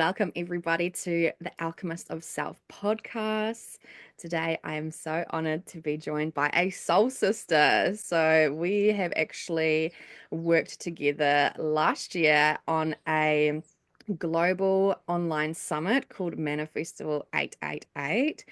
Welcome, everybody, to the Alchemist of Self podcast. Today, I am so honored to be joined by a soul sister. So, we have actually worked together last year on a global online summit called Manifestival 888.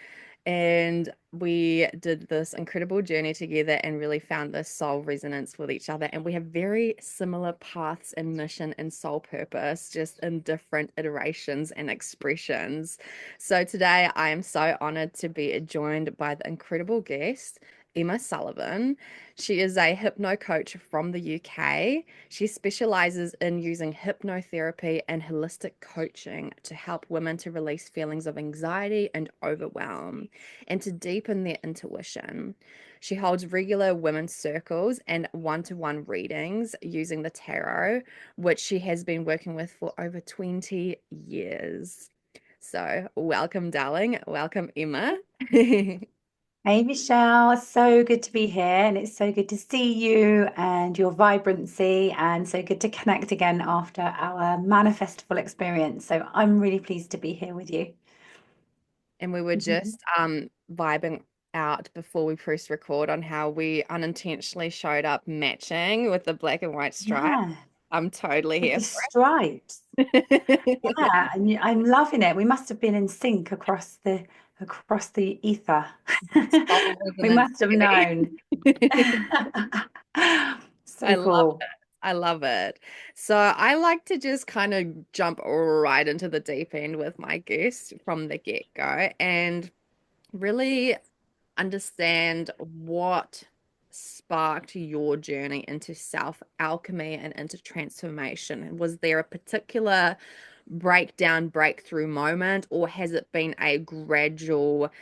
And we did this incredible journey together and really found this soul resonance with each other. And we have very similar paths and mission and soul purpose, just in different iterations and expressions. So today I am so honored to be joined by the incredible guest, Emma Sullivan. She is a hypno coach from the UK. She specializes in using hypnotherapy and holistic coaching to help women to release feelings of anxiety and overwhelm and to deepen their intuition. She holds regular women's circles and one-to-one readings using the tarot, which she has been working with for over 20 years. So, welcome, darling. Welcome, Emma. Hey Michelle, so good to be here, and it's so good to see you and your vibrancy, and so good to connect again after our manifestival experience. So I'm really pleased to be here with you. And we were Mhm. just vibing out before we press record on how we unintentionally showed up matching with the black and white stripe. Yeah, I'm totally with here the for stripes. it. Yeah, and I'm loving it. We must have been in sync across the ether. Soul We resonance, must have known. baby. I So love cool. it. I love it. So I like to just kind of jump right into the deep end with my guests from the get-go and really understand what sparked your journey into self-alchemy and into transformation. Was there a particular breakthrough moment, or has it been a gradual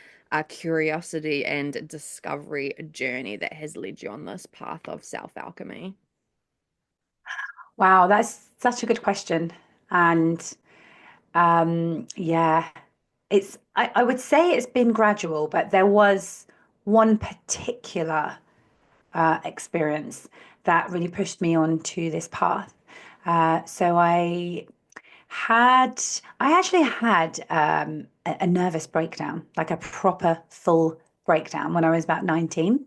curiosity and discovery journey that has led you on this path of self-alchemy? Wow, that's such a good question. And yeah, I would say it's been gradual, but there was one particular experience that really pushed me onto this path. So had I actually had a nervous breakdown, like a proper full breakdown when I was about 19.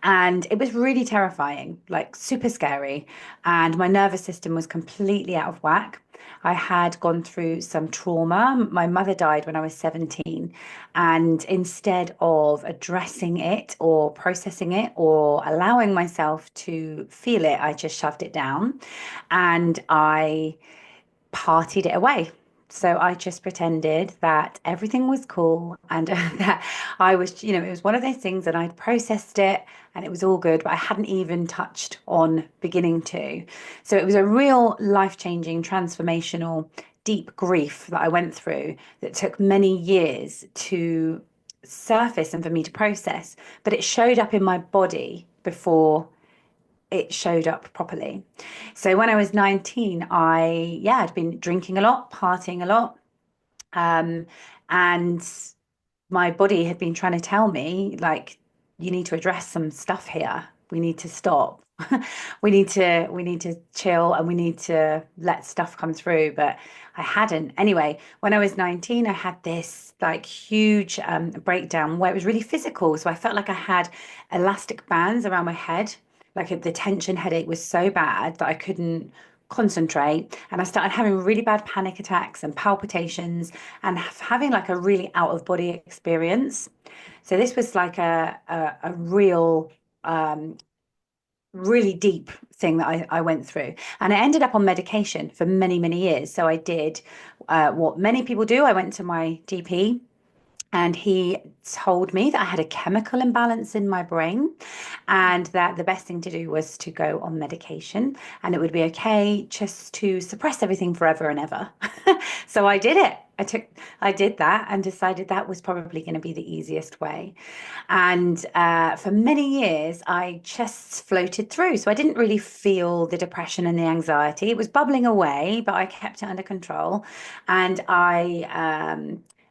And it was really terrifying, like super scary. And my nervous system was completely out of whack. I had gone through some trauma. My mother died when I was 17. And instead of addressing it or processing it or allowing myself to feel it, I just shoved it down and I partied it away. So I just pretended that everything was cool and that I was, it was one of those things that I'd processed it and it was all good, but I hadn't even touched on beginning to. So it was a real life-changing, transformational, deep grief that I went through that took many years to surface and for me to process, but it showed up in my body before it showed up properly. So when I was 19, I'd been drinking a lot, partying a lot. Um, and my body had been trying to tell me, like, you need to address some stuff here. We need to stop. We need to chill and we need to let stuff come through. But I hadn't. Anyway, when I was 19, I had this like huge breakdown where it was really physical. So I felt like I had elastic bands around my head. Like the tension headache was so bad that I couldn't concentrate. And I started having really bad panic attacks and palpitations and having like a really out of body experience. So this was like a real really deep thing that I went through. And I ended up on medication for many, many years. So I did what many people do. I went to my GP and he told me that I had a chemical imbalance in my brain and that the best thing to do was to go on medication and it would be okay just to suppress everything forever and ever. So I did it. I did that and decided that was probably going to be the easiest way. And for many years, I just floated through. So I didn't really feel the depression and the anxiety. It was bubbling away, but I kept it under control. And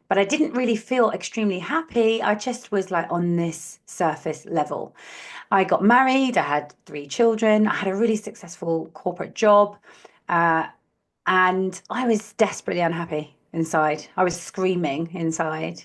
but I didn't really feel extremely happy. I just was like on this surface level. I got married, I had three children, I had a really successful corporate job. Uh, And I was desperately unhappy inside. I was screaming inside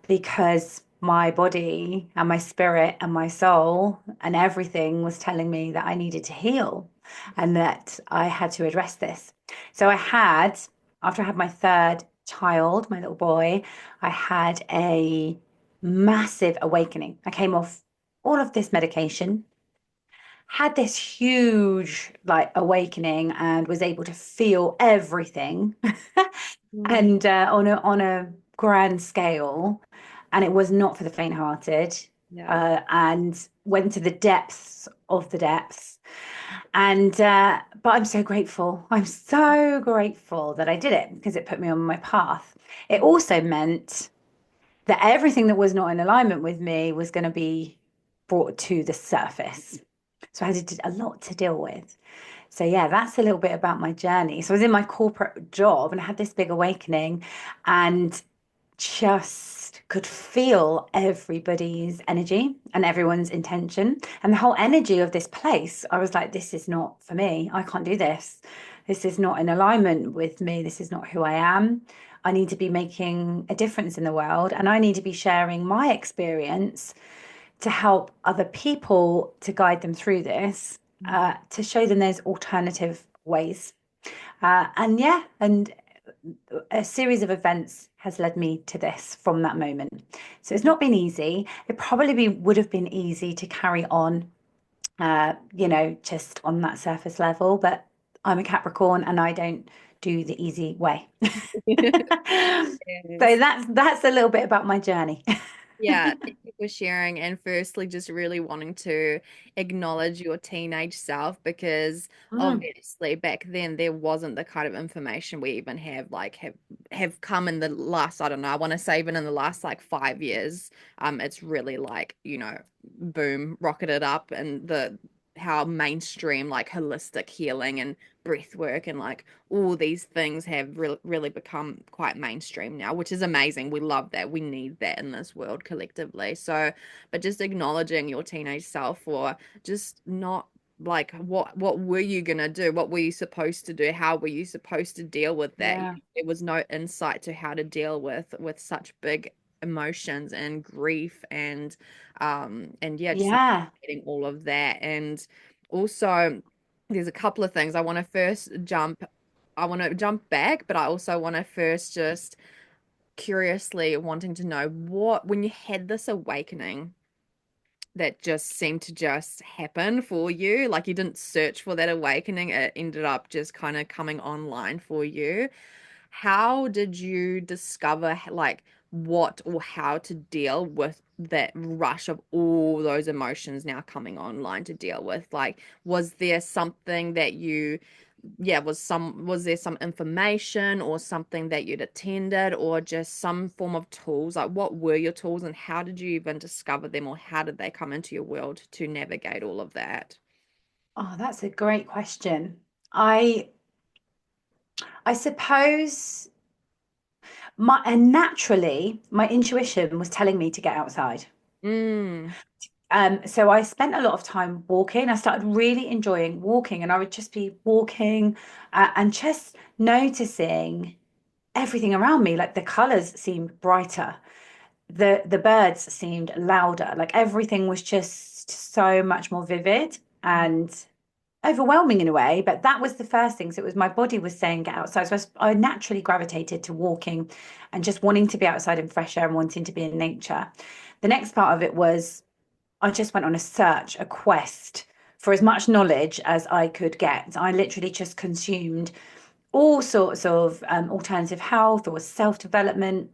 because my body and my spirit and my soul and everything was telling me that I needed to heal and that I had to address this. So after I had my third child, my little boy, I had a massive awakening. I came off all of this medication, had this huge like awakening and was able to feel everything Mm, and on a grand scale, and it was not for the faint-hearted. yeah. And went to the depths of the depths, and but I'm so grateful. I'm so grateful that I did it because it put me on my path. It also meant that everything that was not in alignment with me was going to be brought to the surface. So I had a lot to deal with. So yeah, that's a little bit about my journey. So I was in my corporate job and I had this big awakening and just could feel everybody's energy and everyone's intention and the whole energy of this place. I was like, this is not for me. I can't do this. This is not in alignment with me. This is not who I am. I need to be making a difference in the world and I need to be sharing my experience to help other people to guide them through this, to show them there's alternative ways. And yeah, and a series of events has led me to this from that moment. So it's not been easy. It probably would have been easy to carry on, just on that surface level, but I'm a Capricorn and I don't do the easy way. So Yes. that's a little bit about my journey. Yeah, thank you for sharing. And firstly, just really wanting to acknowledge your teenage self because Mm, obviously back then there wasn't the kind of information we even have, like have come in the last, I don't know, I want to say even in the last like 5 years. It's really like, boom, rocketed up and the how mainstream like holistic healing and breath work and like all these things have really become quite mainstream now, which is amazing. We love that. We need that in this world collectively. So, but just acknowledging your teenage self or just not like what were you gonna do? What were you supposed to do? How were you supposed to deal with that? yeah. There was no insight to how to deal with such big emotions and grief and yeah, just Yeah. navigating all of that. And also there's a couple of things I want to jump back, but I also want to first just curiously wanting to know what, when you had this awakening that just seemed to just happen for you, like you didn't search for that awakening, it ended up just kind of coming online for you. How did you discover like what or how to deal with that rush of all those emotions now coming online to deal with? Like, was there something that you yeah, was there some information or something that you'd attended or just some form of tools? Like what were your tools and how did you even discover them or how did they come into your world to navigate all of that? Oh, that's a great question. I I suppose naturally my intuition was telling me to get outside. Mm. So I spent a lot of time walking. I started really enjoying walking, and I would just be walking and just noticing everything around me. Like the colors seemed brighter, the birds seemed louder. Like everything was just so much more vivid and overwhelming in a way. But that was the first thing. So it was my body was saying get outside. So I naturally gravitated to walking and just wanting to be outside in fresh air and wanting to be in nature. The next part of it was I just went on a search, a quest for as much knowledge as I could get. I literally just consumed all sorts of alternative health or self-development.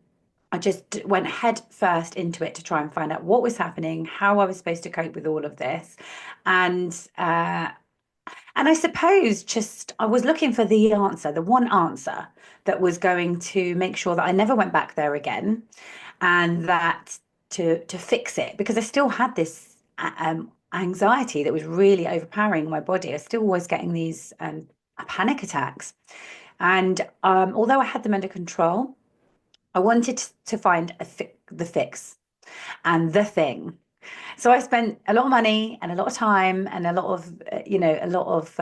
I just went head first into it to try and find out what was happening, how I was supposed to cope with all of this, and and I suppose just I was looking for the answer, the one answer that was going to make sure that I never went back there again, and that to fix it because I still had this anxiety that was really overpowering my body. I still was getting these panic attacks, and although I had them under control, I wanted to find the fix and the thing. So I spent a lot of money and a lot of time and a lot of a lot of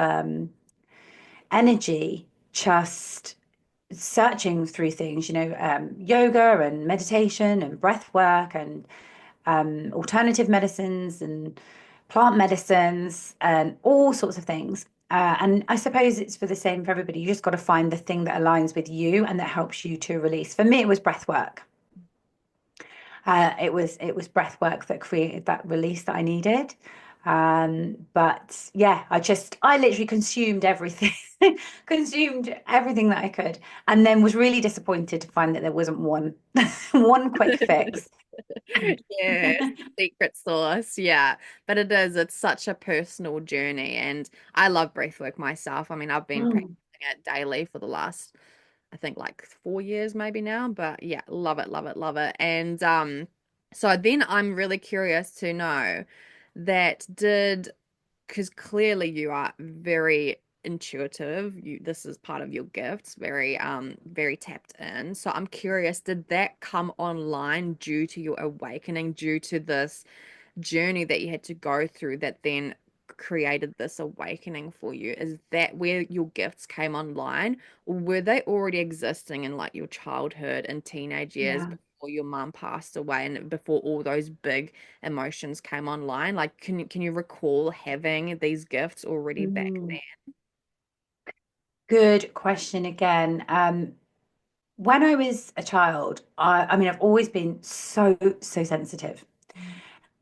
energy just searching through things, yoga and meditation and breath work and alternative medicines and plant medicines and all sorts of things. And I suppose it's for the same for everybody. You just got to find the thing that aligns with you and that helps you to release. For me, it was breath work. It was breath work that created that release that I needed. But yeah, I literally consumed everything, consumed everything that I could, and then was really disappointed to find that there wasn't one one quick fix. Yes, secret sauce. Yeah. But it's such a personal journey. And I love breathwork myself. I mean, I've been Mm. practicing it daily for the last, I think, like 4 years maybe now. But yeah, love it, love it, love it. And so then I'm really curious to know that because clearly you are very intuitive. This is part of your gifts, very tapped in. So I'm curious, did that come online due to your awakening, due to this journey that you had to go through that then created this awakening for you? Is that where your gifts came online, or were they already existing in like your childhood and teenage years Yeah. before your mum passed away and before all those big emotions came online? Like, can you recall having these gifts already back Mm. then? Good question again. When I was a child, I mean, I've always been so sensitive,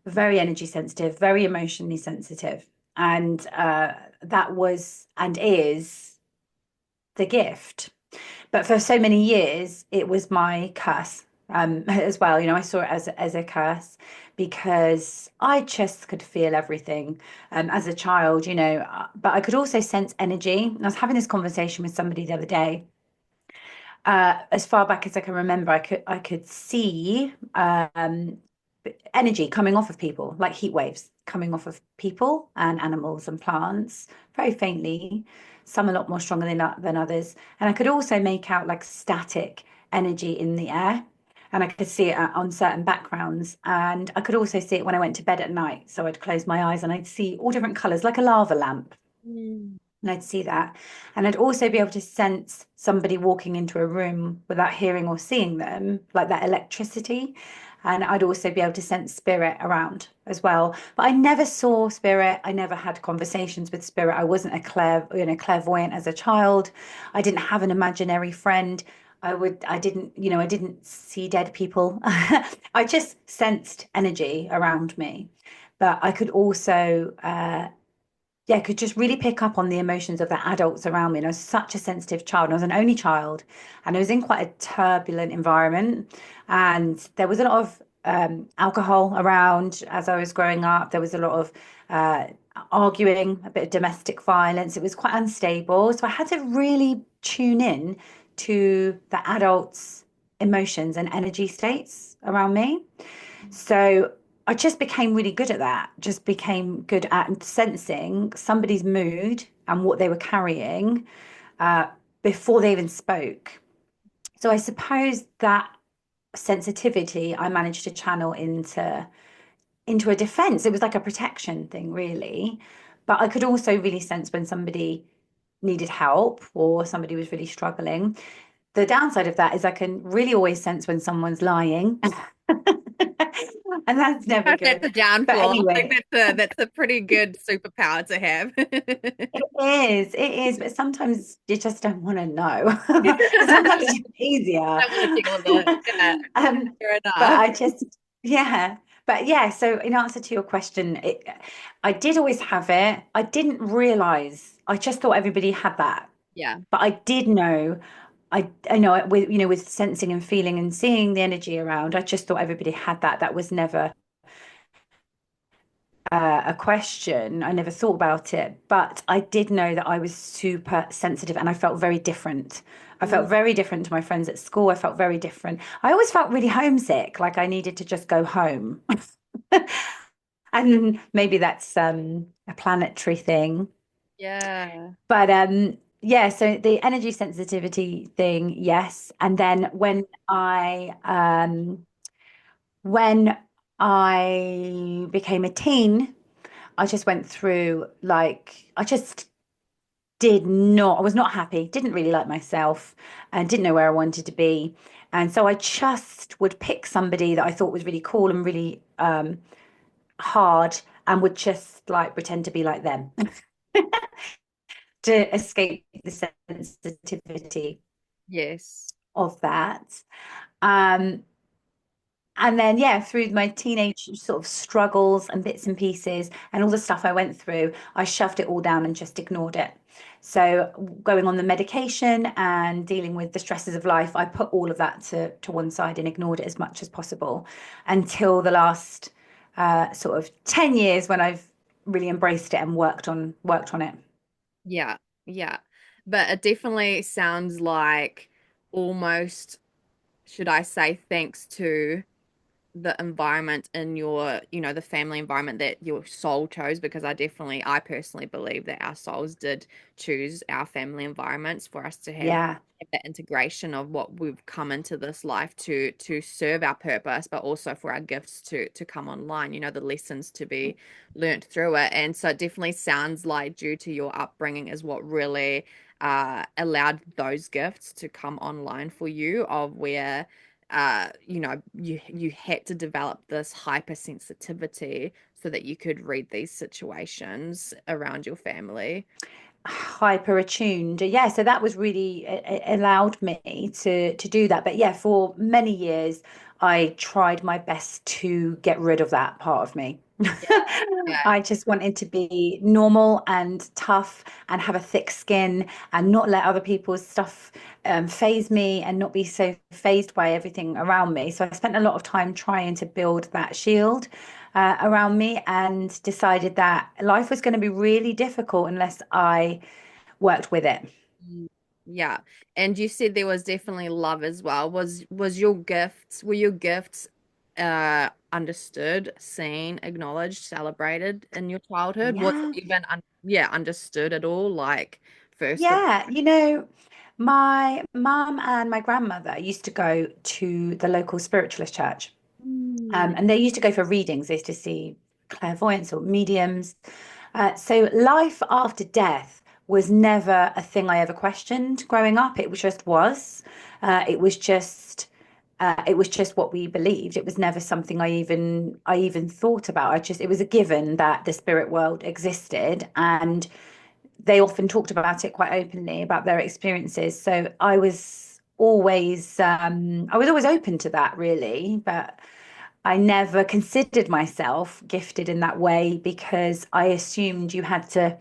very energy sensitive, very emotionally sensitive. And that was and is the gift. But for so many years, it was my curse as well. I saw it as a curse because I just could feel everything as a child, but I could also sense energy. And I was having this conversation with somebody the other day. As far back as I can remember, I could see energy coming off of people, like heat waves coming off of people and animals and plants, very faintly. Some a lot more stronger than others, and I could also make out like static energy in the air, and I could see it on certain backgrounds, and I could also see it when I went to bed at night. So I'd close my eyes and I'd see all different colors, like a lava lamp, Mm. and I'd see that. And I'd also be able to sense somebody walking into a room without hearing or seeing them, like that electricity. And I'd also be able to sense spirit around as well. But I never saw spirit. I never had conversations with spirit. I wasn't clairvoyant as a child. I didn't have an imaginary friend. I didn't see dead people. I just sensed energy around me. But I could also yeah, could just really pick up on the emotions of the adults around me. And I was such a sensitive child. And I was an only child, and I was in quite a turbulent environment. And there was a lot of alcohol around as I was growing up. There was a lot of uh, arguing, a bit of domestic violence. It was quite unstable. So I had to really tune in to the adults' emotions and energy states around me. So I just became really good at that, just became good at sensing somebody's mood and what they were carrying uh, before they even spoke. So I suppose that sensitivity I managed to channel into a defense. It was like a protection thing, really. But I could also really sense when somebody needed help or somebody was really struggling. The downside of that is I can really always sense when someone's lying. And that's never If that's good. a But downfall, I think anyway, that's a pretty good superpower to have. it is, but sometimes you just don't want to know. Sometimes it's easier. Don't want to deal with it. Yeah, Um, fair but enough. I just, yeah. But yeah, so in answer to your question, I did always have it. I didn't realize, I just thought everybody had that. Yeah. But I did know, I know with sensing and feeling and seeing the energy around, I just thought everybody had that. That was never a question. I never thought about it, but I did know that I was super sensitive and I felt very different. I felt Mm. very different to my friends at school. I felt very different. I always felt really homesick, like I needed to just go home. And maybe that's a planetary thing. Yeah. But yeah, so the energy sensitivity thing, yes. And then when I became a teen, I just went through like I just did not, I was not happy, didn't really like myself, and didn't know where I wanted to be. And so I just would pick somebody that I thought was really cool and really hard, and would just like pretend to be like them to escape the sensitivity Yes. of that. Um, And then, yeah, through my teenage sort of struggles and bits and pieces and all the stuff I went through, I shoved it all down and just ignored it. So, going on the medication and dealing with the stresses of life, I put all of that to one side and ignored it as much as possible until the last sort of 10 years when I've really embraced it and worked on it. Yeah. Yeah. But it definitely sounds like almost, should I say, thanks to the environment in your, the family environment that your soul chose, because I personally believe that our souls did choose our family environments for us to Yeah. have that integration of what we've come into this life to serve our purpose, but also for our gifts to come online, the lessons to be learnt through it. And so it definitely sounds like due to your upbringing is what really allowed those gifts to come online for you, of where you had to develop this hypersensitivity so that you could read these situations around your family. Hyper attuned. Yeah, so that was really it allowed me to do that. But yeah, for many years I tried my best to get rid of that part of me. Yeah, yeah, I just wanted to be normal and tough and have a thick skin and not let other people's stuff phase me and not be so phased by everything around me. So I spent a lot of time trying to build that shield around me, and decided that life was going to be really difficult unless I worked with it. mm, yeah. And you said there was definitely love as well. Was your gifts were your gifts understood, seen, acknowledged, celebrated in your childhood? Was Yeah. it even understood at all? Like first of Yeah, my mum and my grandmother used to go to the local spiritualist church. Mm, And they used to go for readings. They used to see clairvoyants or mediums. So life after death was never a thing I ever questioned growing up. It was just was. It was just. It was just what we believed. It was never something I even thought about. It was a given that the spirit world existed, and they often talked about it quite openly about their experiences. So I was always open to that, really, but I never considered myself gifted in that way because I assumed you had to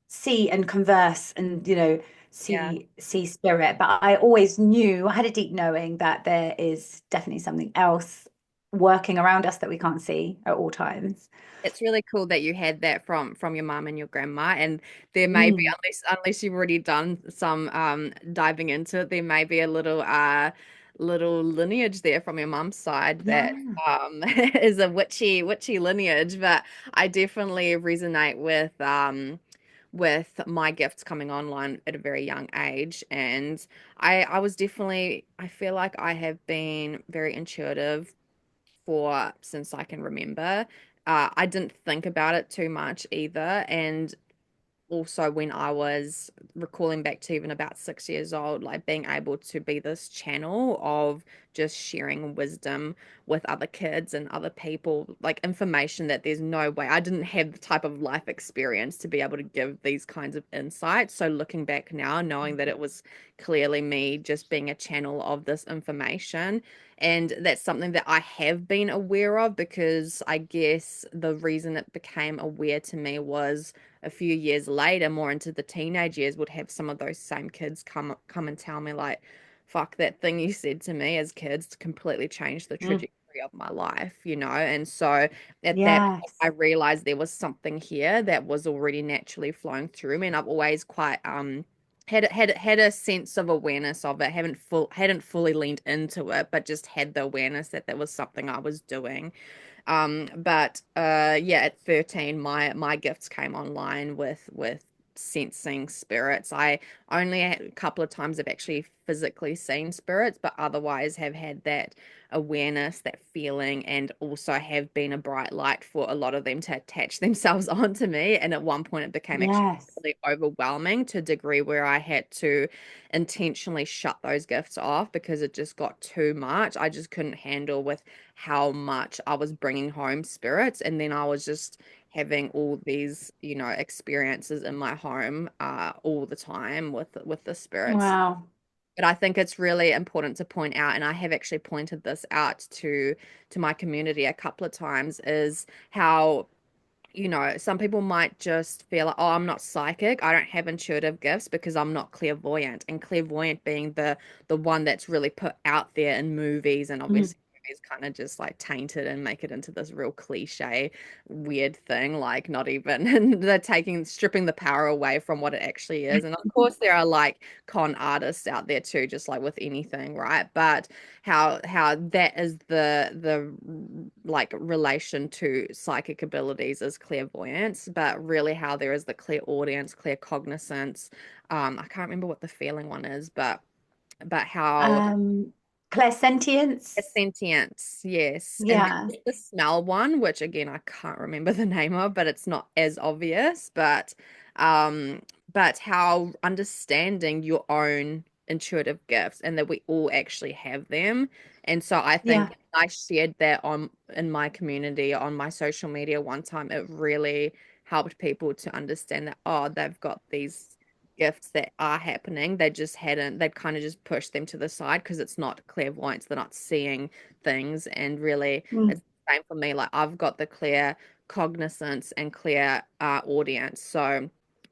see and converse and yeah. see spirit. But I always knew, I had a deep knowing that there is definitely something else working around us that we can't see at all times. It's really cool that you had that from your mum and your grandma, and there may be, Mm, unless you've already done some diving into it, there may be a little lineage there from your mum's side that yeah. is a witchy lineage. But I definitely resonate with my gifts coming online at a very young age. And I was definitely, I feel like I have been very intuitive for since I can remember. I didn't think about it too much either. And also when I was recalling back to even about 6 years old, like being able to be this channel of just sharing wisdom with other kids and other people, like information that there's no way I didn't have the type of life experience to be able to give these kinds of insights. So looking back now, knowing that it was clearly me just being a channel of this information. And that's something that I have been aware of, because I guess the reason it became aware to me was a few years later, more into the teenage years, would have some of those same kids come and tell me like, fuck, that thing you said to me as kids completely changed the Mm, trajectory of my life. And so at that point yes. I realized there was something here that was already naturally flowing through me. And I've always quite had a sense of awareness of it. Hadn't fully leaned into it, but just had the awareness that there was something I was doing. But yeah, at 13, my gifts came online with sensing spirits. I only a couple of times have actually physically seen spirits, but otherwise have had that awareness, that feeling, and also have been a bright light for a lot of them to attach themselves onto me. And at one point, it became actually Yes. really overwhelming to a degree where I had to intentionally shut those gifts off because it just got too much. I just couldn't handle with how much I was bringing home spirits, and then I was just having all these, experiences in my home all the time with the spirits. Wow. But I think it's really important to point out, and I have actually pointed this out to my community a couple of times, is how some people might just feel like, oh, I'm not psychic. I don't have intuitive gifts because I'm not clairvoyant. And clairvoyant being the one that's really put out there in movies, and Mm. obviously movies kind of just like taint it and make it into this real cliche, weird thing, like not even, and they're stripping the power away from what it actually is. And of course there are like con artists out there too, just like with anything, right? But how that is the like relation to psychic abilities is clairvoyance, but really how there is the clear audience, clear cognizance. I can't remember what the feeling one is, but how Um, Clairsentience. sentience, yes. And Yeah. then the smell one, which again I can't remember the name of, but it's not as obvious, um but how understanding your own intuitive gifts and that we all actually have them. And so I think Yeah. I shared that on in my community on my social media one time. It really helped people to understand that, oh, they've got these gifts that are happening. They'd kind of just pushed them to the side because it's not clairvoyance. They're not seeing things. And really, Mm. it's the same for me. Like, I've got the clear cognizance and clear audience. So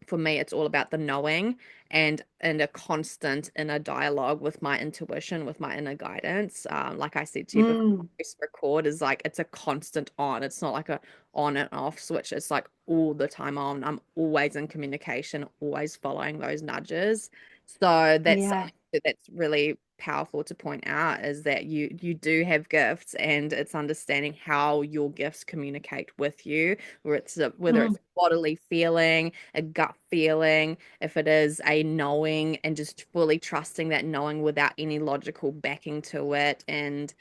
for me, it's all about the knowing and a constant inner dialogue with my intuition, with my inner guidance. Like I said to you before, Mm. voice record is like it's a constant on. It's not like a on and off switch. It's like all the time on. I'm always in communication, always following those nudges. So that's Yeah. something that's really powerful to point out, is that you do have gifts, and it's understanding how your gifts communicate with you, whether Mm. it's a bodily feeling, a gut feeling, if it is a knowing, and just fully trusting that knowing without any logical backing to it, and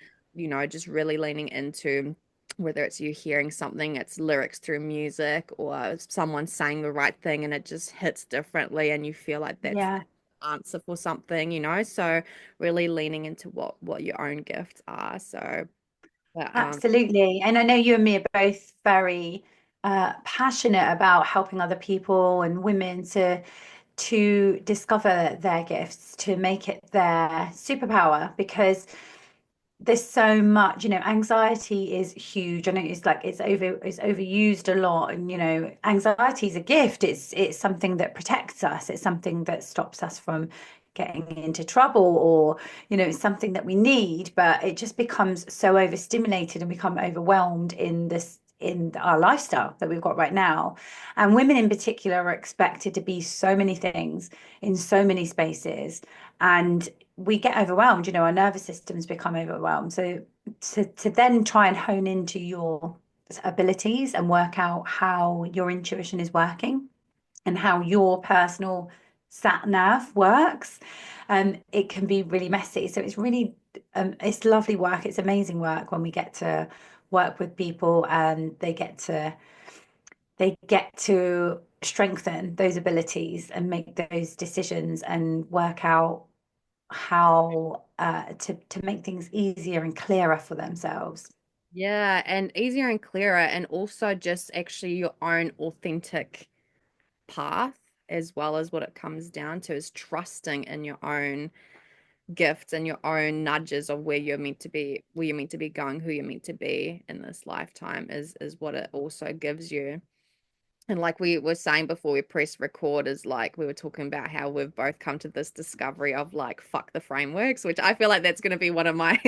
just really leaning into whether it's you hearing something, it's lyrics through music, or someone saying the right thing and it just hits differently and you feel like that's Yeah. the answer for something. So really leaning into what your own gifts are. So but Absolutely. And I know you and me are both very passionate about helping other people and women to discover their gifts, to make it their superpower, because there's so much, anxiety is huge. I know it's overused a lot. And anxiety is a gift. It's something that protects us. It's something that stops us from getting into trouble, or it's something that we need, but it just becomes so overstimulated and become overwhelmed in our lifestyle that we've got right now. And women in particular are expected to be so many things in so many spaces, and we get overwhelmed. Our nervous systems become overwhelmed. So to then try and hone into your abilities and work out how your intuition is working and how your personal sat nav works, it can be really messy. So it's really it's lovely work. It's amazing work when we get to work with people and they get to strengthen those abilities and make those decisions and work out how to make things easier and clearer for themselves. yeah, and easier and clearer, and also just actually your own authentic path, as well as what it comes down to is trusting in your own gifts and your own nudges of where you're meant to be going, who you're meant to be in this lifetime is what it also gives you. And like we were saying before we press record, is like we were talking about how we've both come to this discovery of like fuck the frameworks, which I feel like that's going to be one of my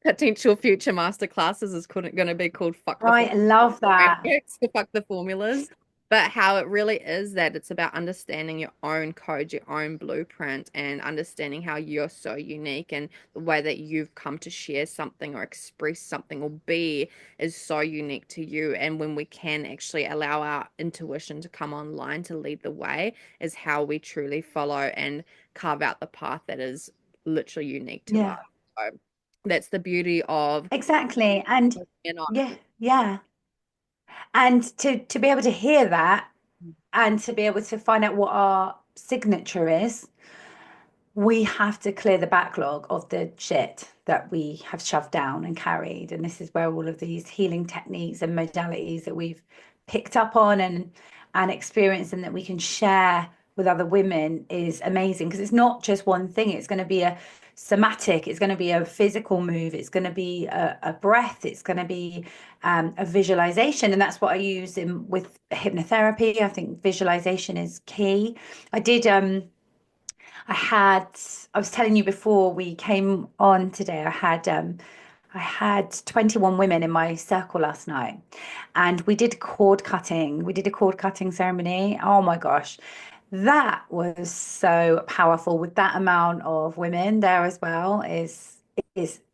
potential future master classes, is going to be called fuck the I love that. frameworks, fuck the formulas. But how it really is that it's about understanding your own code, your own blueprint, and understanding how you're so unique and the way that you've come to share something or express something or be is so unique to you. And when we can actually allow our intuition to come online to lead the way, is how we truly follow and carve out the path that is literally unique to us. Yeah, So that's the beauty of exactly. And being honest. yeah, yeah. And to be able to hear that and to be able to find out what our signature is, we have to clear the backlog of the shit that we have shoved down and carried. And this is where all of these healing techniques and modalities that we've picked up on and experienced and that we can share with other women is amazing because it's not just one thing. It's going to be a somatic, it's going to be a physical move, it's going to be a breath, it's going to be a visualization. And that's what I use in with hypnotherapy. I think visualization is key. I did I was telling you before we came on today, I had 21 women in my circle last night and we did cord cutting. We did a cord cutting ceremony. Oh my gosh. That was so powerful with that amount of women there as well is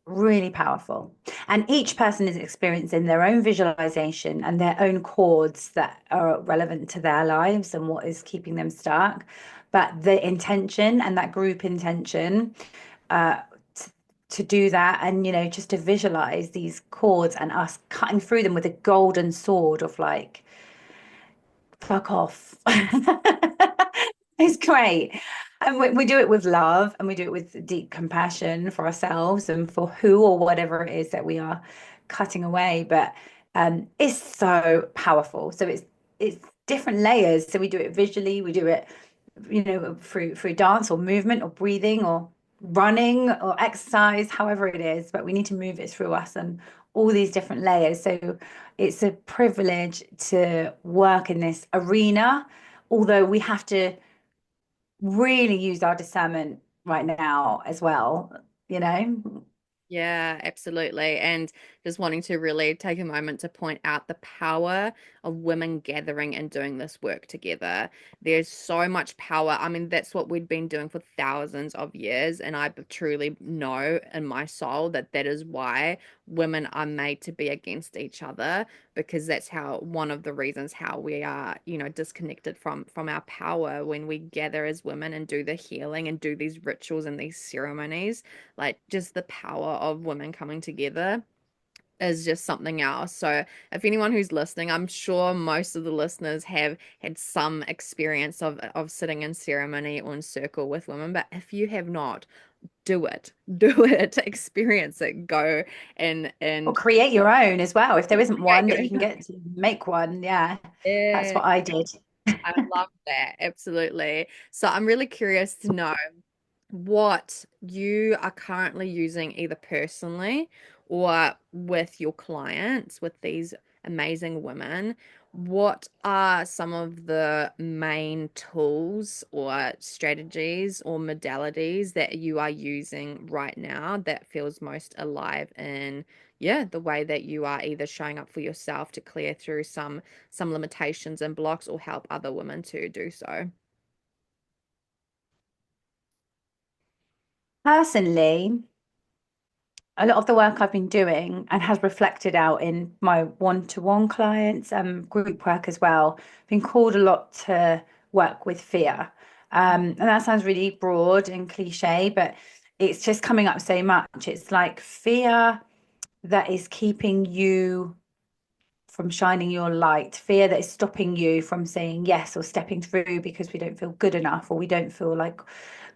really powerful. And each person is experiencing their own visualization and their own chords that are relevant to their lives and what is keeping them stuck. But the intention and that group intention uh, to do that and, you know, just to visualize these chords and us cutting through them with a golden sword of like, fuck off. It's great. And we do it with love and we do it with deep compassion for ourselves and for who or whatever it is that we are cutting away. But it's so powerful. So it's different layers. So we do it visually, we do it, you know, through dance or movement or breathing or running or exercise, however it is, but we need to move it through us and all these different layers. So it's a privilege to work in this arena, although we have to really use our discernment right now as well, you know? Yeah, absolutely. And just wanting to really take a moment to point out the power of women gathering and doing this work together. There's so much power. I mean, that's what we've been doing for thousands of years. And I truly know in my soul that that is why women are made to be against each other, because that's how one of the reasons how we are, disconnected from our power when we gather as women and do the healing and do these rituals and these ceremonies, like just the power of women coming together is just something else. So, if anyone who's listening, I'm sure most of the listeners have had some experience of sitting in ceremony or in circle with women. But if you have not, do it, do it, experience it, go Or and create your own as well. If there isn't create one your that you can own. get to make one, yeah, that's Yeah, what I did. I love that. Absolutely. So, I'm really curious to know what you are currently using either personally or with your clients, with these amazing women. What are some of the main tools or strategies or modalities that you are using right now that feels most alive in, yeah, the way that you are either showing up for yourself to clear through some limitations and blocks or help other women to do so? Personally, a lot of the work I've been doing and has reflected out in my one-to-one clients and group work as well, been called a lot to work with fear. And that sounds really broad and cliche, but it's just coming up so much. It's like fear that is keeping you from shining your light, fear that is stopping you from saying yes or stepping through because we don't feel good enough or we don't feel like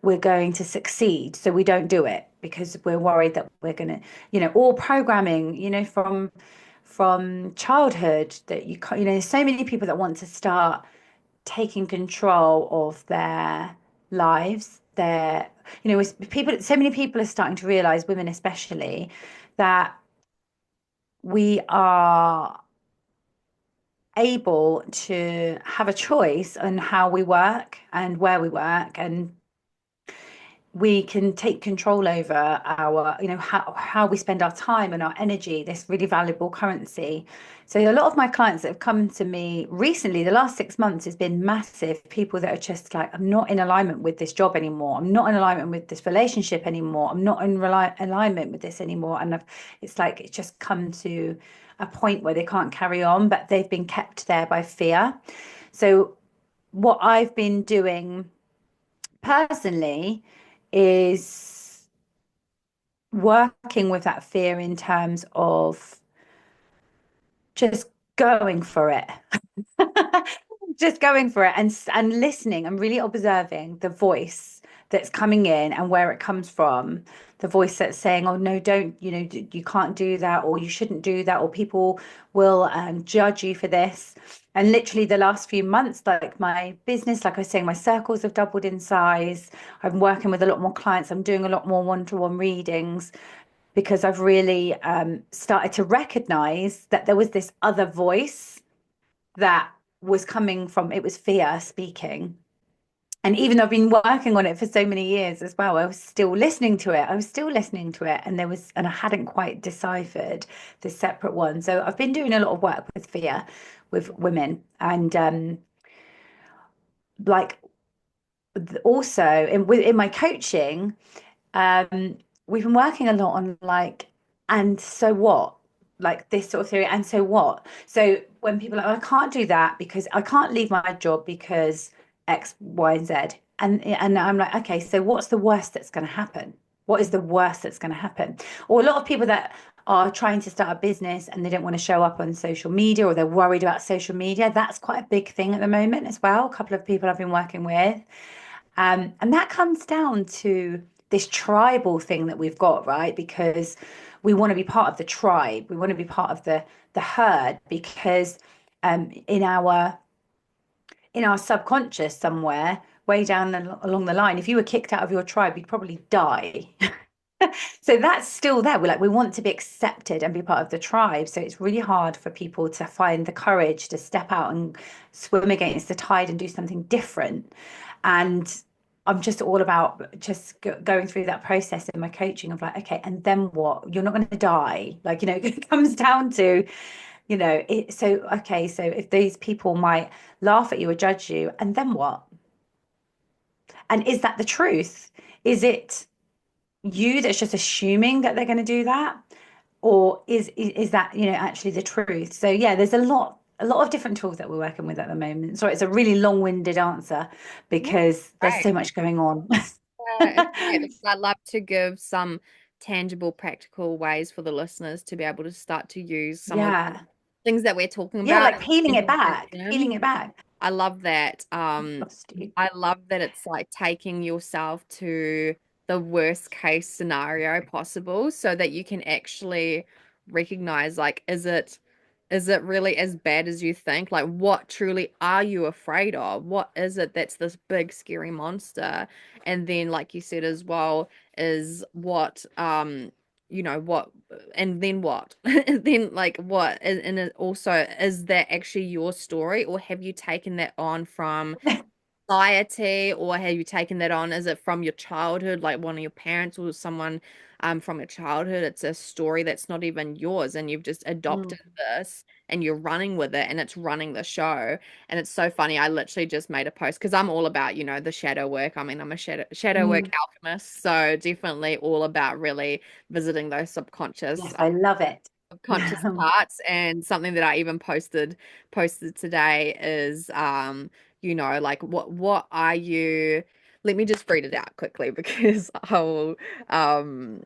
we're going to succeed. So we don't do it because we're worried that we're going to, all programming, from childhood that you can't, there's so many people that want to start taking control of their lives, people, so many people are starting to realize, women especially, that we are able to have a choice on how we work and where we work. And we can take control over our, how we spend our time and our energy, this really valuable currency. So a lot of my clients that have come to me recently, the last 6 months has been massive. People that are just like, I'm not in alignment with this job anymore. I'm not in alignment with this relationship anymore. I'm not in alignment with this anymore. And it's like, it's just come to a point where they can't carry on, but they've been kept there by fear. So what I've been doing personally is working with that fear in terms of just going for it. Just going for it and listening and really observing the voice that's coming in and where it comes from. The voice that's saying, oh no, don't, you can't do that, or you shouldn't do that, or people will judge you for this. And literally the last few months, like my business, like I was saying, my circles have doubled in size. I'm working with a lot more clients. I'm doing a lot more one-to-one readings because I've really started to recognize that there was this other voice that was coming from, it was fear speaking. And even though I've been working on it for so many years as well, I was still listening to it. I was still listening to it. And I hadn't quite deciphered the separate one. So I've been doing a lot of work with fear with women. And like also in my coaching, um, we've been working a lot on like, and so what? Like this sort of theory, and so what? So when people are like, I can't do that because I can't leave my job because X, Y, and Z. And I'm like, okay, so what's the worst that's going to happen? What is the worst that's going to happen? Or a lot of people that are trying to start a business and they don't want to show up on social media, or they're worried about social media. That's quite a big thing at the moment as well. A couple of people I've been working with. And that comes down to this tribal thing that we've got, right? Because we want to be part of the tribe, we want to be part of the herd, because in our subconscious somewhere, way down along the line, if you were kicked out of your tribe, you'd probably die. So that's still there. We want to be accepted and be part of the tribe. So it's really hard for people to find the courage to step out and swim against the tide and do something different. And I'm just all about just going through that process in my coaching of like, okay, and then what? You're not going to die. Like, it comes down to, okay, so if these people might laugh at you or judge you, and then what? And is that the truth? Is it you that's just assuming that they're going to do that, or is that actually the truth? So yeah, there's a lot of different tools that we're working with at the moment. Sorry, it's a really long-winded answer Yeah, because there's right. so much going on. It's great because I love to give some tangible, practical ways for the listeners to be able to start to use some of the Yeah, things that we're talking yeah, about like peeling it in back, wisdom. peeling it back. I love that. Lost you. I love that it's like taking yourself to the worst case scenario possible so that you can actually recognize like, is it really as bad as you think? Like, what truly are you afraid of? What is it that's this big scary monster? And then, like you said as well, is what what and then what? Then like what? And it also, is that actually your story, or have you taken that on from society, or have you taken that on? Is it from your childhood, like one of your parents or someone from your childhood? It's a story that's not even yours, and you've just Mm. adopted this and you're running with it, and it's running the show. And it's so funny. I literally just made a post because I'm all about, the shadow work. I mean, I'm a shadow work Mm. alchemist, so definitely all about really visiting those Yes, I love it. subconscious parts. And something that I even posted today is like, what are you, let me just read it out quickly because um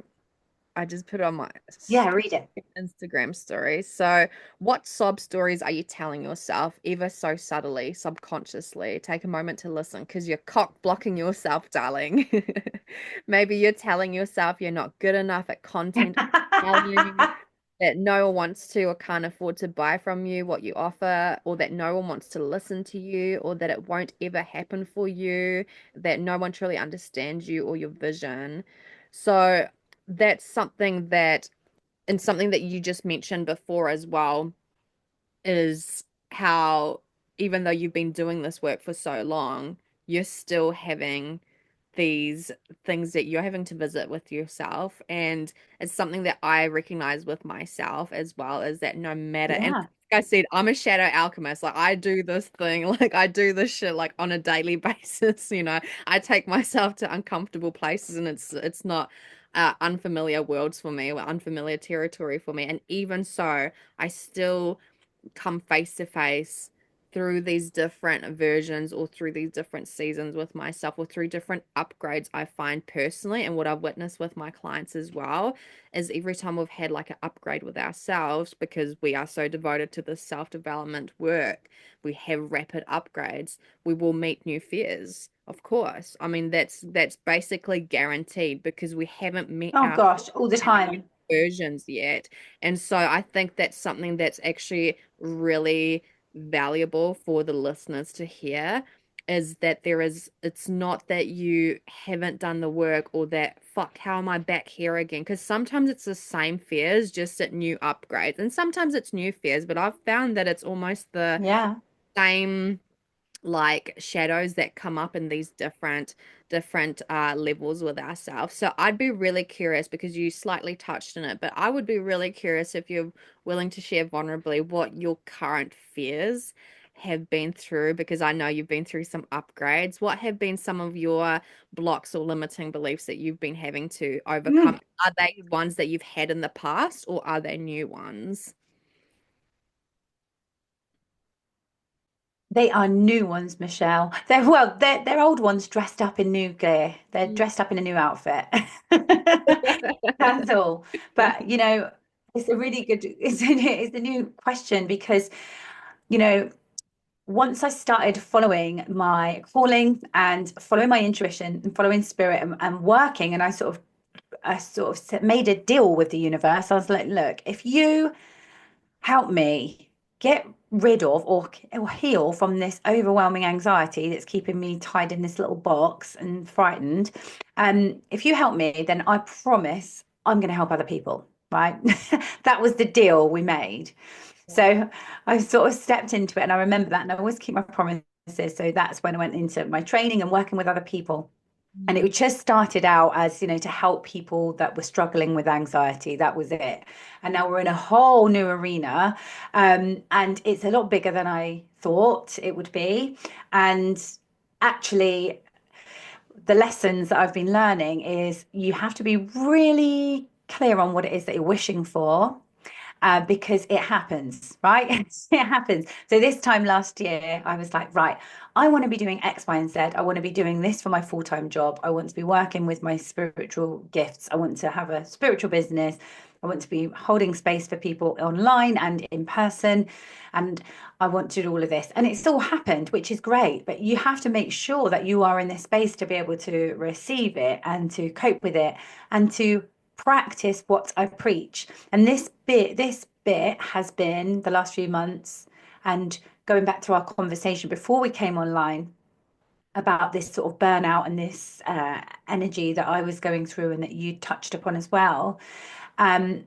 I just put it on my Yeah, read it. Instagram story. So, what sob stories are you telling yourself, ever so subtly, subconsciously? Take a moment to listen because you're cock blocking yourself, darling. Maybe you're telling yourself you're not good enough at content selling, that no one wants to or can't afford to buy from you what you offer, or that no one wants to listen to you, or that it won't ever happen for you, that no one truly understands you or your vision. So, that's something that, and something that you just mentioned before as well, is how even though you've been doing this work for so long, you're still having these things that you're having to visit with yourself. And it's something that I recognize with myself as well, is that no matter, and Yeah. like I said, I'm a shadow alchemist. Like I do this thing, like I do this shit like on a daily basis, I take myself to uncomfortable places, and it's not unfamiliar worlds for me or unfamiliar territory for me. And even so, I still come face to face through these different versions or through these different seasons with myself or through different upgrades I find personally. And what I've witnessed with my clients as well is every time we've had like an upgrade with ourselves, because we are so devoted to this self-development work, we have rapid upgrades, we will meet new fears. Of course. I mean, that's basically guaranteed because we haven't met Oh our gosh, all the time. versions yet. And so I think that's something that's actually really valuable for the listeners to hear, is that it's not that you haven't done the work or that, fuck, how am I back here again? Because sometimes it's the same fears, just at new upgrades. And sometimes it's new fears, but I've found that it's almost the Yeah. same like shadows that come up in these different levels with ourselves. So I'd be really curious, because you slightly touched on it, but I would be really curious if you're willing to share vulnerably what your current fears have been through, because I know you've been through some upgrades. What have been some of your blocks or limiting beliefs that you've been having to overcome? Mm. Are they ones that you've had in the past, or are they new ones? They are new ones, Michelle. They're old ones dressed up in new gear. They're Mm. dressed up in a new outfit. That's all. But it's a really good it's a new question because, you know, once I started following my calling and following my intuition and following spirit and working, and I sort of made a deal with the universe. I was like, look, if you help me get rid of or heal from this overwhelming anxiety that's keeping me tied in this little box and frightened. If you help me, then I promise I'm going to help other people. Right. That was the deal we made. So I sort of stepped into it and I remember that and I always keep my promises. So that's when I went into my training and working with other people. And Mm. it just started out as, to help people that were struggling with anxiety. That was it. And now we're in a whole new arena. And it's a lot bigger than I thought it would be. And actually, the lessons that I've been learning is you have to be really clear on what it is that you're wishing for, because it happens, right? It happens. So this time last year, I was like, right, I want to be doing X, Y, and Z. I want to be doing this for my full-time job. I want to be working with my spiritual gifts. I want to have a spiritual business. I want to be holding space for people online and in person. And I want to do all of this. And it's all happened, which is great. But you have to make sure that you are in this space to be able to receive it and to cope with it and to practice what I preach. And this bit has been the last few months, and going back to our conversation before we came online about this sort of burnout and this energy that I was going through and that you touched upon as well. Um,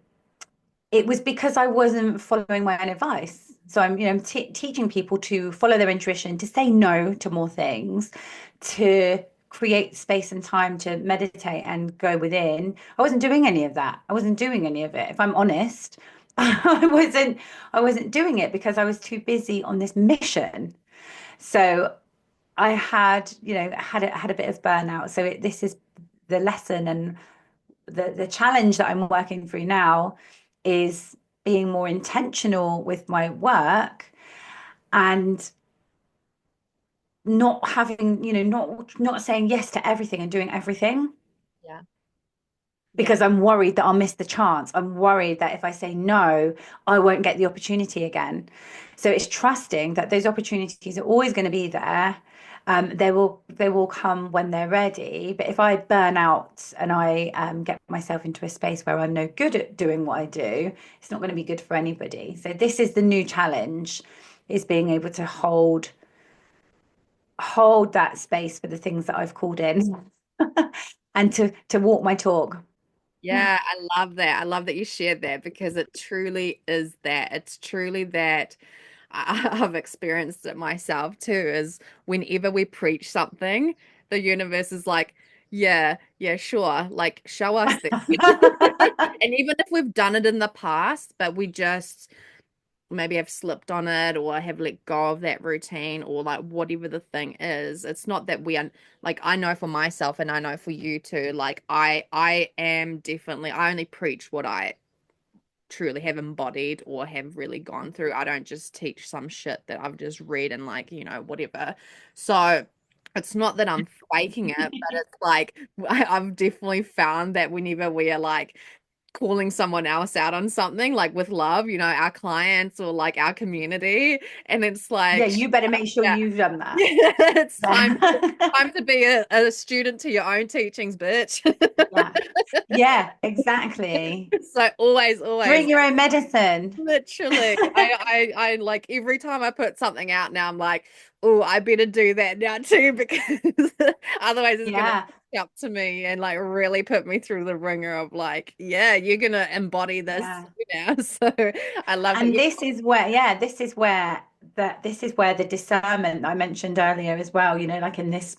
it was because I wasn't following my own advice. So I'm, teaching people to follow their intuition, to say no to more things, to create space and time to meditate and go within. I wasn't doing any of that. I wasn't doing any of it. If I'm honest, I wasn't doing it because I was too busy on this mission. So I had a bit of burnout. So this is the lesson and the challenge that I'm working through now is being more intentional with my work and not having, not saying yes to everything and doing everything Yeah. Yeah. because I'm worried that I'll miss the chance. I'm worried that if I say no, I won't get the opportunity again. So it's trusting that those opportunities are always going to be there. They will come when they're ready. But if I burn out and I get myself into a space where I'm no good at doing what I do, it's not going to be good for anybody. So this is the new challenge, is being able to hold that space for the things that I've called in and to walk my talk. Yeah, I love that. I love that you shared that, because it truly is that. It's truly that. I've experienced it myself too, is whenever we preach something, the universe is like, Yeah, yeah, sure. Like, show us that. And even if we've done it in the past, but we just maybe have slipped on it or have let go of that routine or like whatever the thing is, it's not that we are like, I know for myself and I know for you too, like I am definitely, I only preach what I truly have embodied or have really gone through. I don't just teach some shit that I've just read and like, whatever. So it's not that I'm faking it, but it's like I've definitely found that whenever we are like calling someone else out on something, like with love, our clients or like our community, and it's Yeah, like, you better make sure yeah, you've done that. it's Yeah. time to be a student to your own teachings, bitch. Yeah. Yeah, exactly. So always Drink your own medicine. literally, I like every time I put something out now, I'm like, oh, I better do that now too, because otherwise it's gonna Yeah. catch up to me and like really put me through the ringer of like, yeah, you're gonna embody this Yeah. now. So I love that And you. this is where, yeah, this is where the discernment I mentioned earlier as well, like in this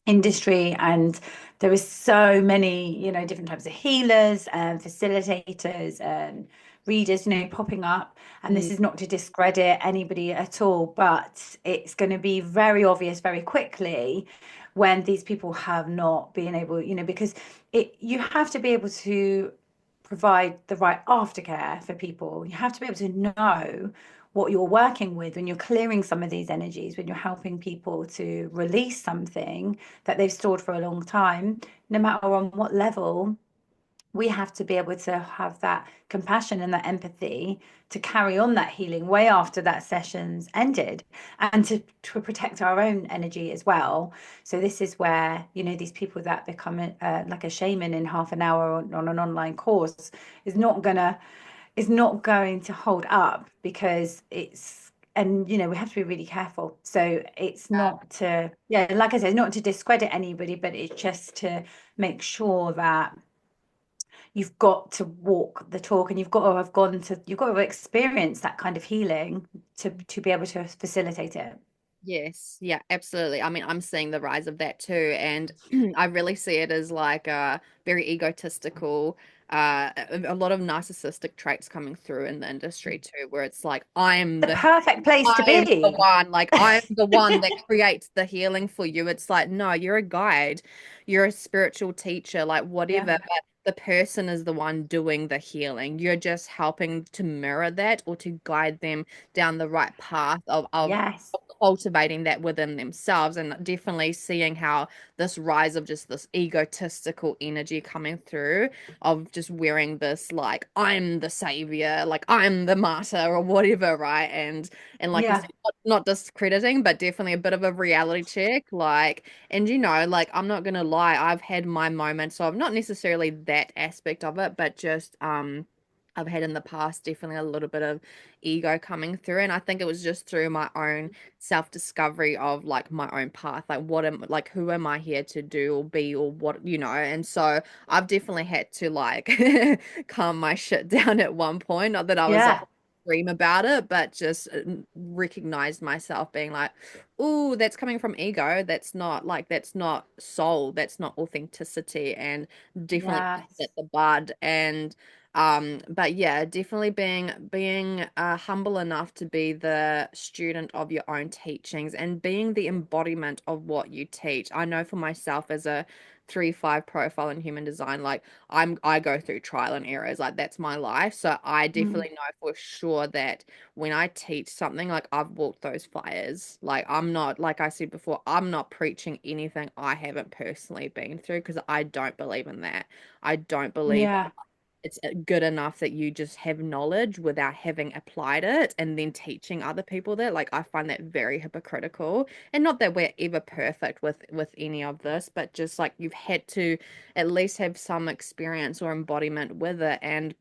industry, and there is so many different types of healers and facilitators and readers popping up, and Mm, this is not to discredit anybody at all, but it's going to be very obvious very quickly when these people have not been able, because you have to be able to provide the right aftercare for people. You have to be able to know what you're working with when you're clearing some of these energies, when you're helping people to release something that they've stored for a long time, no matter on what level. We have to be able to have that compassion and that empathy to carry on that healing way after that session's ended, and to protect our own energy as well. So this is where these people that become like a shaman in half an hour on an online course is not gonna is not going to hold up, because it's, and we have to be really careful. So it's not to, yeah, like I said, it's not to discredit anybody, but it's just to make sure that you've got to walk the talk, and you've got to experience that kind of healing to be able to facilitate it. yes, yeah, absolutely. I mean, I'm seeing the rise of that too, and I really see it as like a very egotistical, a lot of narcissistic traits coming through in the industry too, where it's like The perfect place to I am the be. one, like I'm the one that creates the healing for you. It's like, no, you're a guide, you're a spiritual teacher, like Yeah. whatever, but the person is the one doing the healing. You're just helping to mirror that or to guide them down the right path of Yes. cultivating that within themselves, and definitely seeing how this rise of just this egotistical energy coming through of just wearing this like I'm the savior, like I'm the martyr or whatever, right? And like you said, Yeah. not discrediting, but definitely a bit of a reality check. Like, and like I'm not gonna lie, I've had my moments, so I'm not necessarily that aspect of it, but just I've had in the past definitely a little bit of ego coming through. And I think it was just through my own self-discovery of like my own path. Like who am I here to do or be or what, and so I've definitely had to like calm my shit down at one point. Not that I was like Yeah. scream about it, but just recognized myself being like, oh, that's coming from ego. That's not soul. That's not authenticity. And definitely Yes. at the bud. And but yeah, definitely being humble enough to be the student of your own teachings and being the embodiment of what you teach. I know for myself as a 3-5 profile in human design, like I go through trial and errors, like that's my life. So I Mm. definitely know for sure that when I teach something, like I've walked those fires. Like I'm not, like I said before, I'm not preaching anything I haven't personally been through because I don't believe in that. I don't believe Yeah. it's good enough that you just have knowledge without having applied it and then teaching other people that. Like I find that very hypocritical. And not that we're ever perfect with any of this, but just like you've had to at least have some experience or embodiment with it. And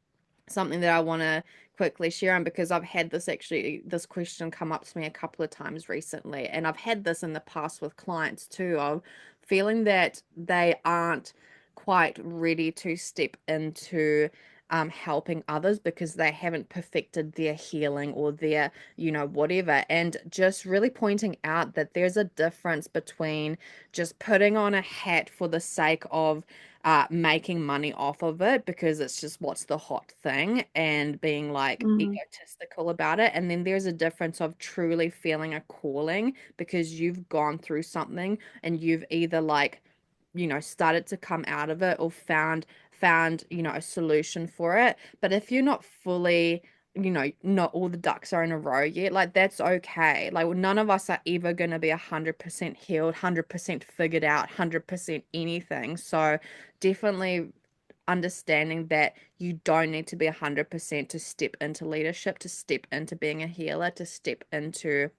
something that I want to quickly share on, because I've had this question come up to me a couple of times recently, and I've had this in the past with clients too, of feeling that they aren't quite ready to step into helping others because they haven't perfected their healing or their, whatever. And just really pointing out that there's a difference between just putting on a hat for the sake of making money off of it because it's just what's the hot thing and being like Mm. egotistical about it. And then there's a difference of truly feeling a calling because you've gone through something and you've either like, started to come out of it or found, a solution for it. But if you're not fully, not all the ducks are in a row yet, like that's okay. Like none of us are ever going to be 100% healed, 100% figured out, 100% anything. So definitely understanding that you don't need to be 100% to step into leadership, to step into being a healer, to step into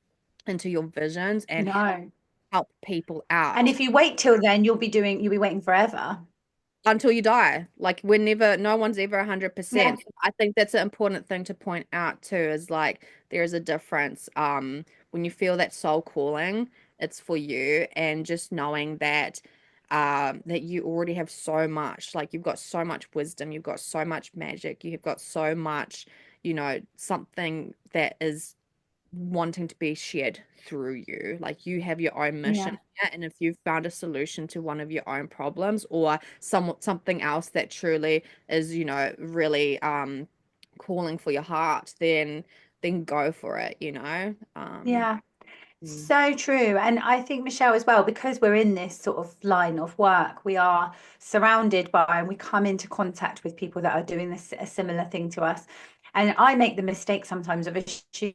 your visions and No. help people And out if you wait till then, you'll be waiting forever. until you die. Like we're never, no one's ever Yeah. 100%. I think that's an important thing to point out too, is like there is a difference. When you feel that soul calling, it's for you, and just knowing that that you already have so much, like you've got so much wisdom, you've got so much magic, you've got so much, something that is wanting to be shared through you. Like you have your own mission Yeah. here, and if you've found a solution to one of your own problems or something else that truly is, really calling for your heart, then go for it. Yeah. Mm. So true. And I think, Michelle, as well, because we're in this sort of line of work, we are surrounded by and we come into contact with people that are doing this a similar thing to us. And I make the mistake sometimes of assuming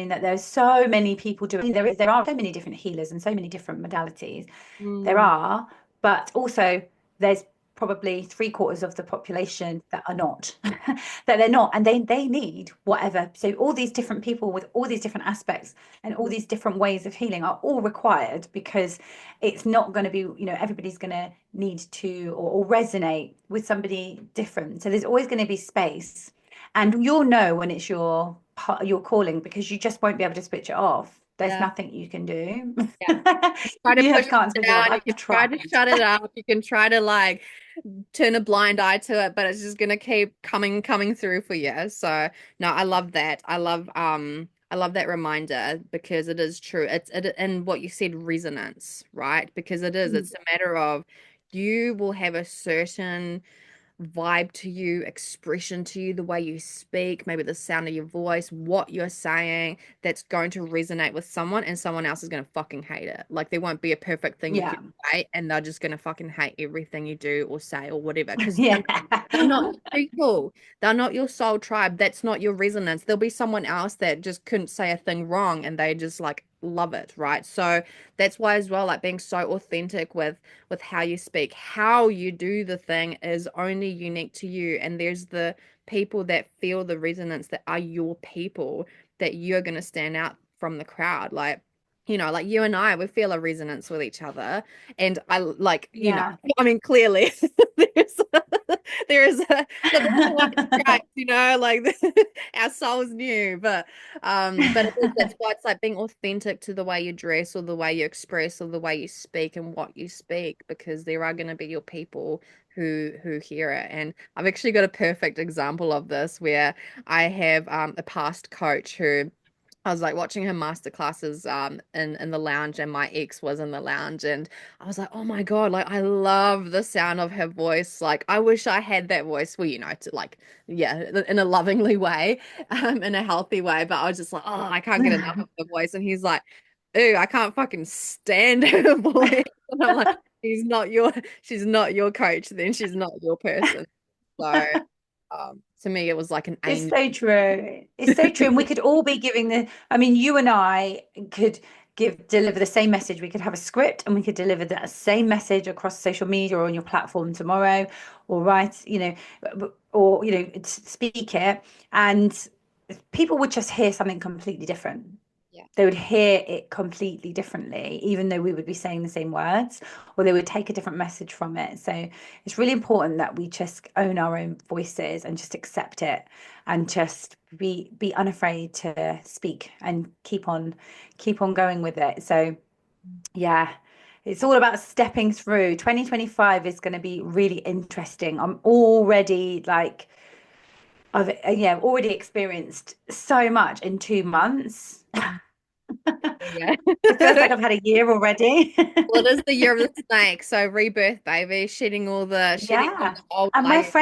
that there's so many people doing there are so many different healers and so many different modalities. There Mm. are, but also there's probably three-quarters of the population that are not, that they're not, and they need whatever. So all these different people with all these different aspects and all these different ways of healing are all required because it's not going to be, everybody's going to need to or resonate with somebody different. So there's always going to be space, and you'll know when it's your calling because you just won't be able to switch it off. There's Yeah. nothing you can do. Yeah. Try to You push have can't it switch it off. down. You I've can try tried. to shut it up. You can try to like turn a blind eye to it, but it's just gonna keep coming through for you. So no, I love that. I love that reminder because it is true. It and what you said, resonance, right? Because it is, Mm. it's a matter of you will have a certain vibe to you, expression to you, the way you speak, maybe the sound of your voice, what you're saying, that's going to resonate with someone, and someone else is going to fucking hate it. Like there won't be a perfect thing you Yeah. could say, and they're just going to fucking hate everything you do or say or whatever. Because Yeah. they're not your people. They're not your soul tribe. That's not your resonance. There'll be someone else that just couldn't say a thing wrong and they just like love it, right? So that's why as well, like being so authentic with how you speak, how you do the thing is only unique to you. And there's the people that feel the resonance that are your people that you're going to stand out from the crowd. Like, like you and I, we feel a resonance with each other. And I like, Yeah. I mean, clearly there's there's look, we're all white stripes, like our soul's new, but that's why it's like being authentic to the way you dress or the way you express or the way you speak and what you speak, because there are going to be your people who hear it. And I've actually got a perfect example of this where I have a past coach who I was like watching her master classes in the lounge, and my ex was in the lounge, and I was like, oh my God, like I love the sound of her voice. Like I wish I had that voice. Well, to like, yeah, in a lovingly way, in a healthy way. But I was just like, oh, I can't get enough of her voice. And he's like, ooh, I can't fucking stand her voice. And I'm like, she's not your coach, then she's not your person. So to me, it was like an It's angel. so true. It's so true. And we could all be giving I mean, you and I could deliver the same message. We could have a script and we could deliver that same message across social media or on your platform tomorrow, or write, or, speak it. And people would just hear something completely different. Yeah. They would hear it completely differently, even though we would be saying the same words, or they would take a different message from it. So it's really important that we just own our own voices and just accept it and just be unafraid to speak and keep on going with it. So yeah, It's all about stepping through. 2025 is going to be really interesting. I'm already like, I've already experienced so much in 2 months. Yeah. It feels like I've had a year already. Well, it is the year of the snake, so rebirth, baby, shedding all Yeah. the old And layers.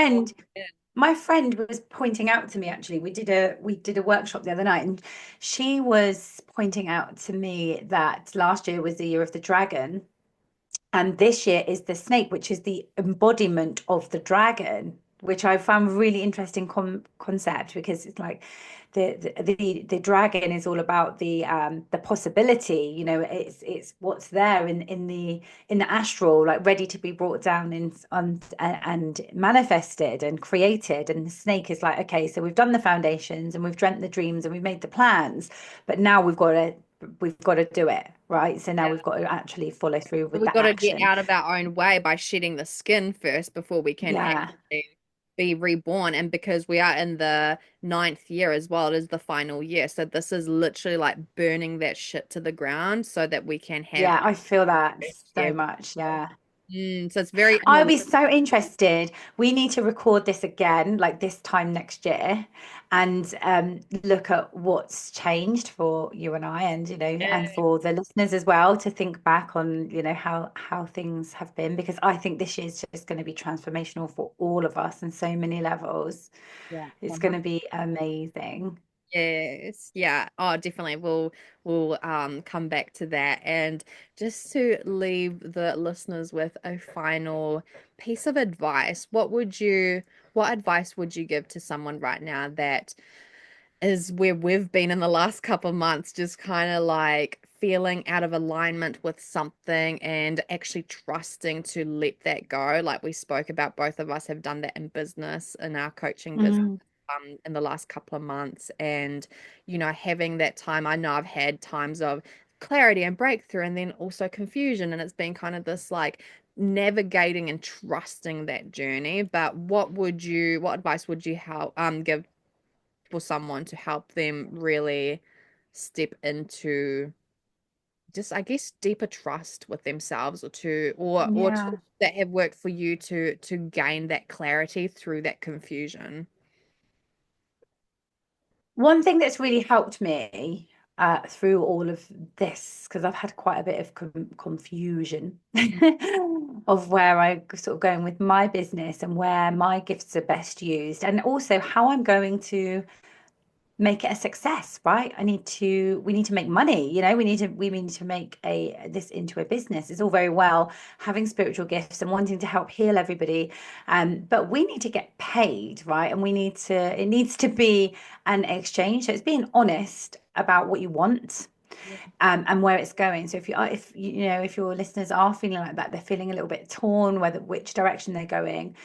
my friend was pointing out to me actually, we did a workshop the other night, and she was pointing out to me that last year was the year of the dragon. And this year is the snake, which is the embodiment of the dragon, which I found really interesting concept because it's like the dragon is all about the possibility, it's what's there in the astral, like ready to be brought down and manifested and created. And the snake is like, okay, so we've done the foundations and we've dreamt the dreams and we've made the plans, but now we've got to do it, right? So now Yeah. we've got to actually follow through So with we've the got to get action. out of our own way by shedding the skin first before we can Yeah. actually be reborn. And because we are in the ninth year as well, it is the final year. So this is literally like burning that shit to the ground so that we can have Yeah, I feel that next so year. much. Yeah. So it's very I'll be so interested. We need to record this again, like this time next year, and look at what's changed for you and I, and and for the listeners as well, to think back on, how things have been, because I think this year's just going to be transformational for all of us in so many levels. yeah. It's going to be amazing. Yes, yeah. Oh, definitely. We'll come back to that. And just to leave the listeners with a final piece of advice, what advice would you give to someone right now that is where we've been in the last couple of months, just kind of like feeling out of alignment with something and actually trusting to let that go? Like we spoke about, both of us have done that in business, in our coaching business, Mm, in the last couple of months. And, having that time, I know I've had times of clarity and breakthrough and then also confusion. And it's been kind of this like navigating and trusting that journey. But what advice would you give for someone to help them really step into just, I guess, deeper trust with themselves, or yeah. tools that have worked for you to gain that clarity through that confusion? One thing that's really helped me through all of this, because I've had quite a bit of confusion of where I sort of going with my business and where my gifts are best used, and also how I'm going to make it a success, right? We need to make money, we need to make this into a business. It's all very well having spiritual gifts and wanting to help heal everybody, but we need to get paid, right? And it needs to be an exchange. So it's being honest about what you want, Yeah. and where it's going. So if your listeners are feeling like that, they're feeling a little bit torn whether which direction they're going,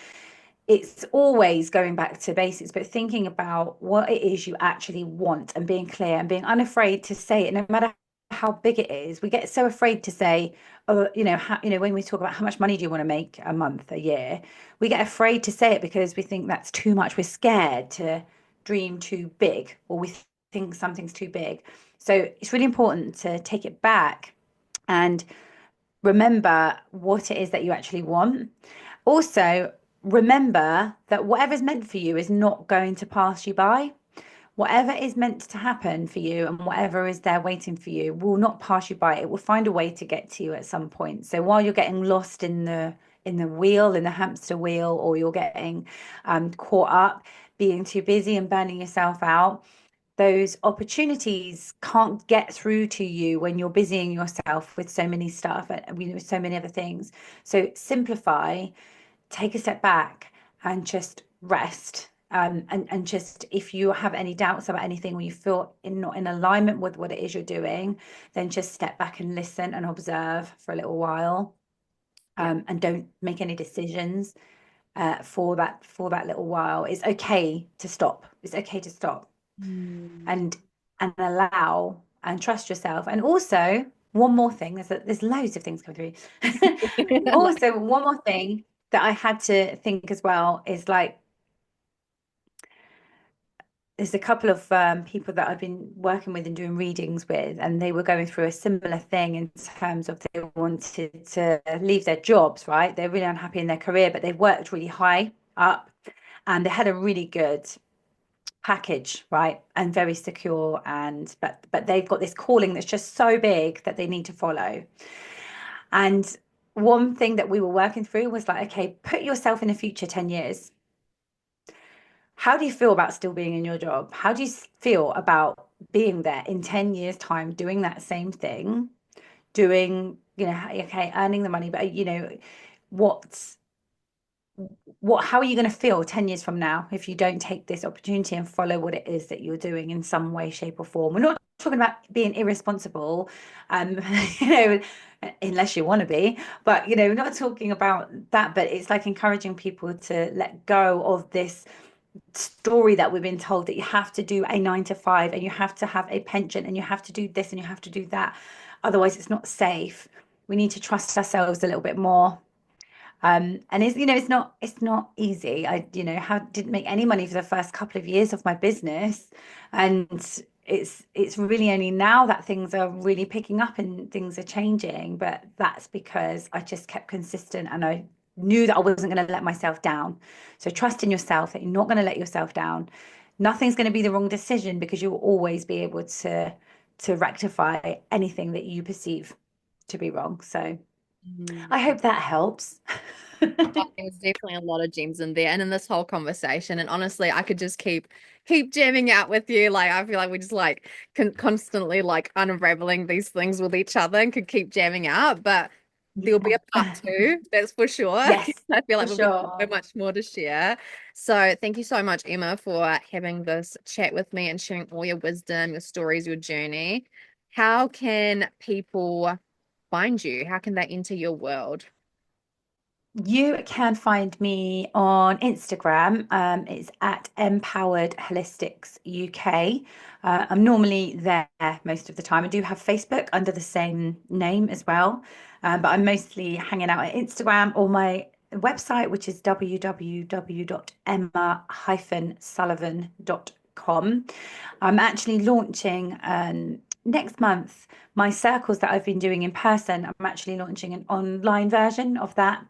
it's always going back to basics, but thinking about what it is you actually want and being clear and being unafraid to say it, no matter how big it is. We get so afraid to say, oh, when we talk about how much money do you want to make a month, a year, we get afraid to say it because we think that's too much. We're scared to dream too big, or we think something's too big. So it's really important to take it back and remember what it is that you actually want. Also, remember that whatever's meant for you is not going to pass you by. Whatever is meant to happen for you and whatever is there waiting for you will not pass you by. It will find a way to get to you at some point. So while you're getting lost in the hamster wheel, or you're getting caught up being too busy and burning yourself out, those opportunities can't get through to you when you're busying yourself with so many stuff and with so many other things. So simplify, take a step back, and just rest. And just, if you have any doubts about anything, or you feel not in alignment with what it is you're doing, then just step back and listen and observe for a little while, Yeah. and don't make any decisions for that little while. It's okay to stop. It's okay to stop Mm. and allow and trust yourself. And also, one more thing, there's loads of things coming through. Like, Also, one more thing that I had to think as well is like, there's a couple of people that I've been working with and doing readings with, and they were going through a similar thing in terms of they wanted to leave their jobs, right? They're really unhappy in their career, but they've worked really high up and they had a really good package, right? And very secure, and but they've got this calling that's just so big that they need to follow. And one thing that we were working through was like, okay, put yourself in the future 10 years. How do you feel about still being in your job? How do you feel about being there in 10 years' time, doing that same thing, doing, okay, earning the money, but what how are you going to feel 10 years from now if you don't take this opportunity and follow what it is that you're doing in some way, shape, or form? We're not talking about being irresponsible, um, you know, unless you want to be, but we're not talking about that, but it's like encouraging people to let go of this story that we've been told that you have to do a 9 to 5 and you have to have a pension and you have to do this and you have to do that. Otherwise, it's not safe. We need to trust ourselves a little bit more. And it's not easy. I didn't make any money for the first couple of years of my business, and it's really only now that things are really picking up and things are changing. But that's because I just kept consistent and I knew that I wasn't going to let myself down. So trust in yourself that you're not going to let yourself down. Nothing's going to be the wrong decision because you'll always be able to rectify anything that you perceive to be wrong. So Mhm. I hope that helps. There's definitely a lot of gems in there and in this whole conversation. And honestly, I could just keep jamming out with you. Like I feel like we just like constantly like unraveling these things with each other and could keep jamming out. But there'll be Yeah. a part 2, that's for sure. Yes, I feel for like we've got so sure. much more to share. So thank you so much, Emma, for having this chat with me and sharing all your wisdom, your stories, your journey. How can people find you? How can they enter your world? You can find me on Instagram. It's at Empowered Holistics UK. I'm normally there most of the time. I do have Facebook under the same name as well, but I'm mostly hanging out at Instagram or my website, which is www.emma-sullivan.com. I'm actually launching next month my circles that I've been doing in person. I'm actually launching an online version of that.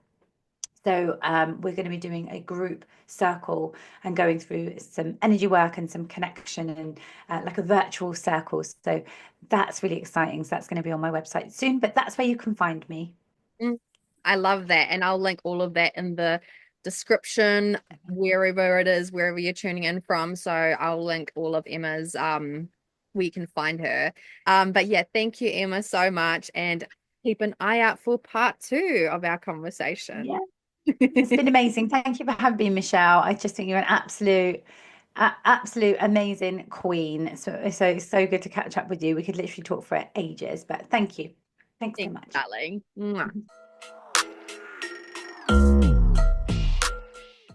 So we're going to be doing a group circle and going through some energy work and some connection and like a virtual circle. So that's really exciting. So that's going to be on my website soon, but that's where you can find me. Mm, I love that. And I'll link all of that in the description, wherever it is, wherever you're tuning in from. So I'll link all of Emma's where you can find her. But yeah, thank you, Emma, so much. And keep an eye out for part 2 of our conversation. Yeah, it's been amazing. Thank you for having me, Michelle. I just think you're an absolute amazing queen. So it's so good to catch up with you. We could literally talk for ages, but thank you. Thanks so Thanks, much. darling. Mwah.